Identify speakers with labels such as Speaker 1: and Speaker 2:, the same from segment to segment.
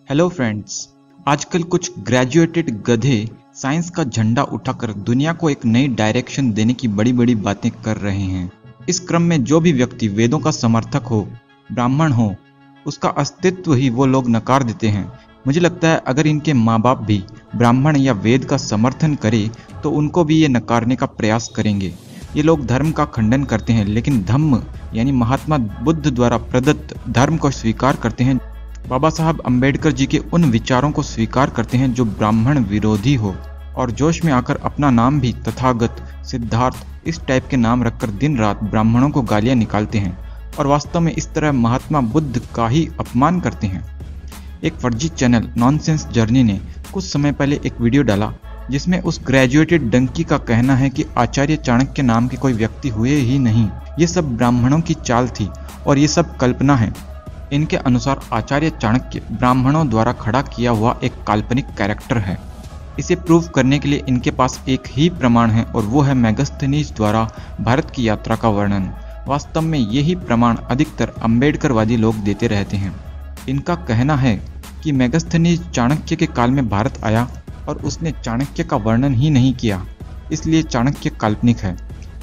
Speaker 1: Hello friends, आजकल कुछ graduated गधे साइंस का झंडा उठाकर दुनिया को एक नई डायरेक्शन देने की बड़ी बड़ी बातें कर रहे हैं। इस क्रम में जो भी व्यक्ति वेदों का समर्थक हो, ब्राह्मण हो, उसका अस्तित्व ही वो लोग नकार देते हैं। मुझे लगता है अगर इनके माँ बाप भी ब्राह्मण या वेद का समर्थन करें तो उनको भी ये नकारने का प्रयास करेंगे। ये लोग धर्म का खंडन करते हैं लेकिन धम्म यानी महात्मा बुद्ध द्वारा प्रदत्त धर्म को स्वीकार करते हैं। बाबा साहब अम्बेडकर जी के उन विचारों को स्वीकार करते हैं जो ब्राह्मण विरोधी हो, और जोश में आकर अपना नाम भी तथागत, सिद्धार्थ इस टाइप के नाम रखकर दिन रात ब्राह्मणों को गालियां निकालते हैं और वास्तव में इस तरह महात्मा बुद्ध का ही अपमान करते हैं। एक फर्जी चैनल नॉनसेंस जर्नी ने कुछ समय पहले एक वीडियो डाला जिसमें उस ग्रेजुएटेड डंकी का कहना है कि आचार्य चाणक्य नाम के कोई व्यक्ति हुए ही नहीं, ये सब ब्राह्मणों की चाल थी और ये सब कल्पना है। इनके अनुसार आचार्य चाणक्य ब्राह्मणों द्वारा खड़ा किया हुआ एक काल्पनिक कैरेक्टर है। इसे प्रूव करने के लिए इनके पास एक ही प्रमाण है और वो है मेगास्थनीज द्वारा भारत की यात्रा का वर्णन। वास्तव में यही प्रमाण अधिकतर अम्बेडकरवादी लोग देते रहते हैं। इनका कहना है कि मेगास्थनीज चाणक्य के काल में भारत आया और उसने चाणक्य का वर्णन ही नहीं किया, इसलिए चाणक्य काल्पनिक है।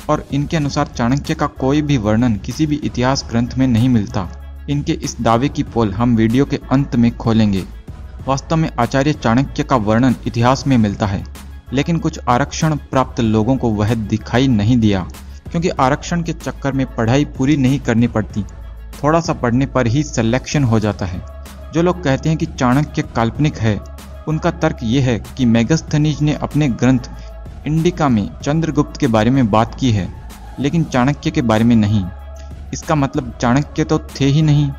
Speaker 1: और इनके अनुसार चाणक्य का कोई भी वर्णन किसी भी इतिहास ग्रंथ में नहीं मिलता। इनके इस दावे की पोल हम वीडियो के अंत में खोलेंगे। वास्तव में आचार्य चाणक्य का वर्णन इतिहास में मिलता है, लेकिन कुछ आरक्षण प्राप्त लोगों को वह दिखाई नहीं दिया, क्योंकि आरक्षण के चक्कर में पढ़ाई पूरी नहीं करनी पड़ती, थोड़ा सा पढ़ने पर ही सिलेक्शन हो जाता है। जो लोग कहते हैं कि चाणक्य काल्पनिक है, उनका तर्क ये है कि मेगास्थनीज ने अपने ग्रंथ इंडिका में चंद्रगुप्त के बारे में बात की है, लेकिन चाणक्य के बारे में नहीं। इसका मतलब चाणक्य तो थे ही नहीं।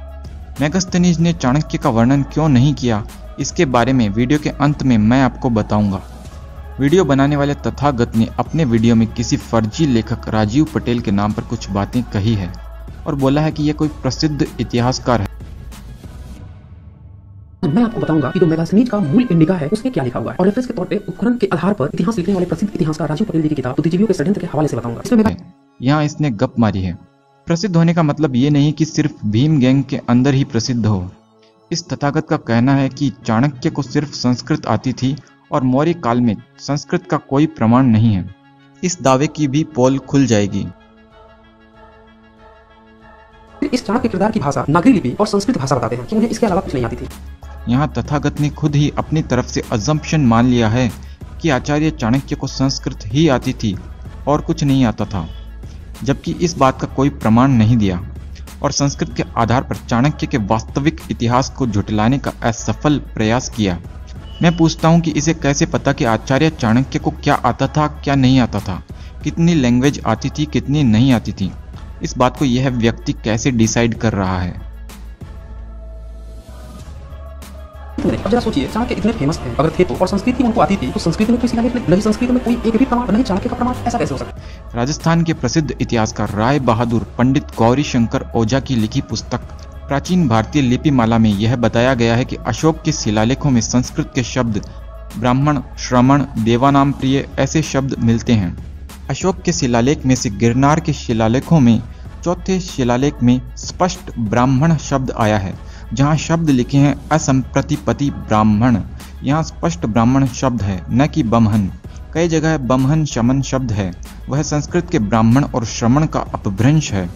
Speaker 1: मेगास्थनीज ने चाणक्य का वर्णन क्यों नहीं किया, इसके बारे में वीडियो के अंत में मैं आपको बताऊंगा। वीडियो बनाने वाले तथागत ने अपने वीडियो में किसी फर्जी लेखक राजीव पटेल के नाम पर कुछ बातें कही है और बोला है कि यह कोई प्रसिद्ध इतिहासकार है।
Speaker 2: मैं आपको बताऊंगा कि जो मेगास्थनीज का मूल इंडिका है उसमें क्या लिखा हुआ है, और रेफरेंस के तौर पे उपकरण के आधार पर इतिहास लिखने वाले प्रसिद्ध इतिहासकार राजीव पटेल जी की किताब बुद्धिजीवियों के षड्यंत्र के हवाले से बताऊंगा। इसमें
Speaker 1: यहाँ इसने गप मारी है। प्रसिद्ध होने का मतलब ये नहीं कि सिर्फ भीम गैंग के अंदर ही प्रसिद्ध हो। इस तथागत का कहना है कि चाणक्य को सिर्फ संस्कृत आती थी और मौर्य काल में संस्कृत का कोई प्रमाण नहीं है। इस दावे की भी पोल खुल जाएगी।
Speaker 2: इस चाणक्य किरदार की भाषा नागरी लिपि और संस्कृत भाषा बताते हैं कि उन्हें इसके अलावा कुछ नहीं आती थी।
Speaker 1: यहाँ तथागत ने खुद ही अपनी तरफ से अजम्पशन मान लिया है कि आचार्य चाणक्य को संस्कृत ही आती थी और कुछ नहीं आता था, जबकि इस बात का कोई प्रमाण नहीं दिया और संस्कृत के आधार पर चाणक्य के वास्तविक इतिहास को झुठलाने का असफल प्रयास किया। मैं पूछता हूँ कि इसे कैसे पता कि आचार्य चाणक्य को क्या आता था, क्या नहीं आता था, कितनी लैंग्वेज आती थी, कितनी नहीं आती थी। इस बात को यह व्यक्ति कैसे डिसाइड कर रहा है?
Speaker 2: अब जरा सोचिए, चाणक्य इतने फेमस थे अगर थे तो, और संस्कृत ही उनको आती थी, तो संस्कृत में कोई शिलालेख नहीं, संस्कृत में कोई एक भी प्रमाण नहीं चाणक्य का प्रमाण, ऐसा कैसे हो सकता है?
Speaker 1: राजस्थान के प्रसिद्ध इतिहासकार राय बहादुर पंडित गौरी शंकर ओझा की लिखी पुस्तक प्राचीन भारतीय लिपिमाला में यह बताया गया है कि अशोक के शिलालेखों में संस्कृत के शब्द ब्राह्मण, श्रमण, देवानाम प्रिय ऐसे शब्द मिलते हैं। अशोक के शिलालेख में से गिरनार के शिलालेखों में चौथे शिलालेख में स्पष्ट ब्राह्मण शब्द आया है। जहाँ शब्द लिखे हैं असंप्रतिपति ब्राह्मण, यहाँ स्पष्ट ब्राह्मण शब्द है, न कि बमहन। कई जगह बमहन शमन शब्द है, वह संस्कृत के ब्राह्मण और श्रमण का अपभ्रंश है।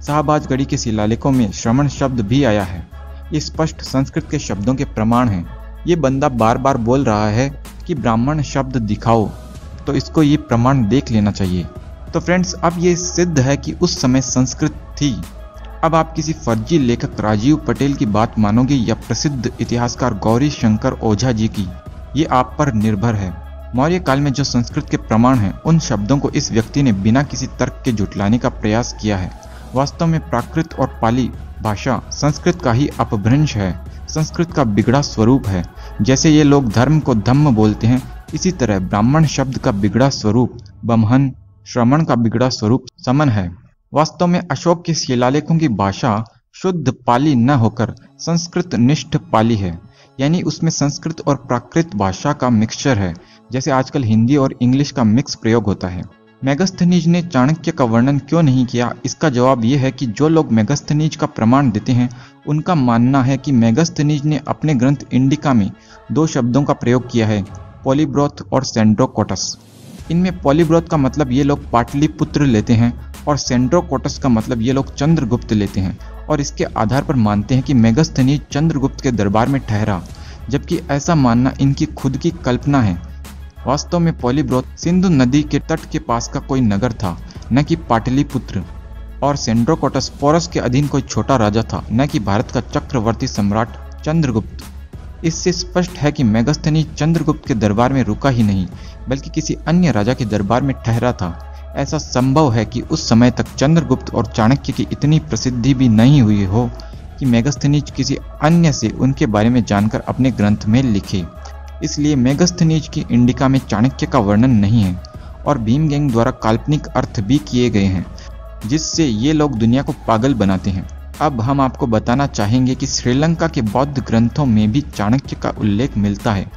Speaker 1: शाहबाजगढ़ी के शिलालेखों में श्रमण शब्द भी आया है। ये स्पष्ट संस्कृत के शब्दों के प्रमाण हैं। ये बंदा बार बार बोल रहा है कि ब्राह्मण शब्द दिखाओ, तो इसको ये प्रमाण देख लेना चाहिए। तो फ्रेंड्स, अब ये सिद्ध है कि उस समय संस्कृत थी। अब आप किसी फर्जी लेखक राजीव पटेल की बात मानोगे या प्रसिद्ध इतिहासकार गौरी शंकर ओझा जी की, ये आप पर निर्भर है। मौर्य काल में जो संस्कृत के प्रमाण हैं, उन शब्दों को इस व्यक्ति ने बिना किसी तर्क के झुठलाने का प्रयास किया है। वास्तव में प्राकृत और पाली भाषा संस्कृत का ही अपभ्रंश है, संस्कृत का बिगड़ा स्वरूप है। जैसे ये लोग धर्म को धम्म बोलते हैं, इसी तरह ब्राह्मण शब्द का बिगड़ा स्वरूप बमहन, श्रमण का बिगड़ा स्वरूप समन है। वास्तव में अशोक के शिलालेखों की भाषा शुद्ध पाली न होकर संस्कृत निष्ठ पाली है, यानी उसमें संस्कृत और प्राकृत भाषा का मिक्सचर है, जैसे आजकल हिंदी और इंग्लिश का मिक्स प्रयोग होता है। मेगास्थनीज ने चाणक्य का वर्णन क्यों नहीं किया? इसका जवाब यह है कि जो लोग मेगास्थनीज का प्रमाण देते हैं उनका मानना है कि मेगास्थनीज ने अपने ग्रंथ इंडिका में 2 शब्दों का प्रयोग किया है, पॉलीब्रोथ और सेंड्रोकोटस। इनमें पॉलीब्रोथ का मतलब ये लोग पाटलिपुत्र लेते हैं और सेंड्रोकोटस का मतलब ये लोग चंद्रगुप्त लेते हैं, और इसके आधार पर मानते हैं कि मेगास्थनीज चंद्रगुप्त के दरबार में ठहरा, जबकि ऐसा मानना इनकी खुद की कल्पना है। वास्तव में पॉलीब्रोथ सिंधु नदी के तट के पास का कोई नगर था, न कि पाटलिपुत्र, और सेंड्रोकोटस पोरस के अधीन कोई छोटा राजा था, न कि भारत का चक्रवर्ती सम्राट चंद्रगुप्त। इससे स्पष्ट है कि मेगास्थनीज चंद्रगुप्त के दरबार में रुका ही नहीं, बल्कि किसी अन्य राजा के दरबार में ठहरा था। ऐसा संभव है कि उस समय तक चंद्रगुप्त और चाणक्य की इतनी प्रसिद्धि भी नहीं हुई हो कि मेगास्थनीज किसी अन्य से उनके बारे में जानकर अपने ग्रंथ में लिखे। इसलिए मेगास्थनीज की इंडिका में चाणक्य का वर्णन नहीं है, और भीमगैंग द्वारा काल्पनिक अर्थ भी किए गए हैं, जिससे ये लोग दुनिया को पागल बनाते हैं। अब हम आपको बताना चाहेंगे कि श्रीलंका के बौद्ध ग्रंथों में भी चाणक्य का उल्लेख मिलता है।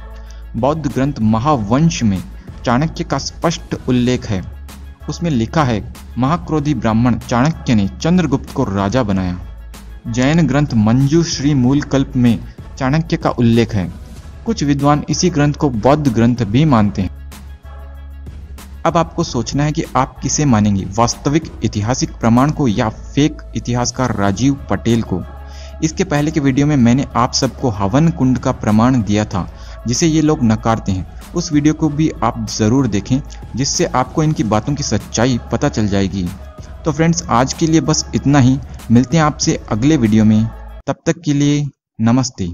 Speaker 1: बौद्ध ग्रंथ महावंश में चाणक्य का स्पष्ट उल्लेख है। उसमें लिखा है, महाक्रोधी ब्राह्मण चाणक्य ने चंद्रगुप्त को राजा बनाया। जैन ग्रंथ मंजूश्री मूलकल्प में चाणक्य का उल्लेख है। कुछ विद्वान इसी ग्रंथ को बौद्ध ग्रंथ भी मानते हैं। अब आपको सोचना है कि आप किसे मानेंगे, वास्तविक ऐतिहासिक प्रमाण को या फेक इतिहासकार राजीव पटेल को। इसके पहले के वीडियो में मैंने आप सबको हवन कुंड का प्रमाण दिया था, जिसे ये लोग नकारते हैं। उस वीडियो को भी आप ज़रूर देखें, जिससे आपको इनकी बातों की सच्चाई पता चल जाएगी। तो फ्रेंड्स, आज के लिए बस इतना ही। मिलते हैं आपसे अगले वीडियो में। तब तक के लिए नमस्ते।